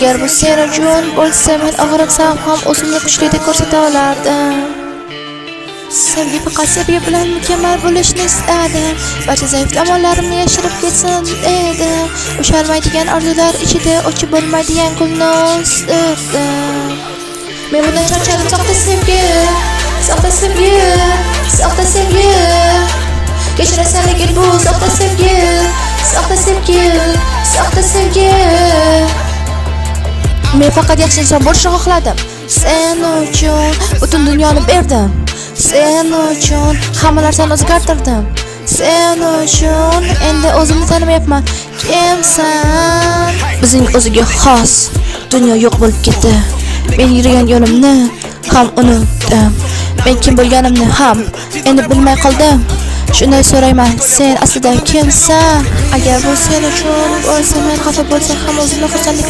Agar bu sen uchun bo'lsa, men og'riqsam ham o'zimni kuchli deb ko'rsata olardim. Sevgi faqat sevgi bilan mukammal bo'lishni istadim. Barcha zaif tomonlarimni yashirib ketsin edim. Ushalmaydigan orzular ichida o'chib bo'lmaydigan gulni o'stirdim. Men bundan charchadim, soxta sevgi, soxta sevgi, soxta sevgi. Kechirasan lekin bu soxta sevgi, soxta sevgi, soxta sevgi. Men faqat yaxshi inson bo'lishni xohladim. Sen uchun butun dunyoni berdim. Sen uchun hamma narsani o'zgartirdim. Sen uchun endi o'zimni tanimayapman. Kimsan? Bizning o'ziga xos dunyo yo'q bo'lib ketdi. Men yurgan yo'limni ham unutdim. Men kim bo'lganimni ham endi bilmay qoldim. Shunday so'rayman, sen aslida kimsan? Agar bu sen uchun bo'lsa, men xafa bo'lsam ham o'zimni xursandlik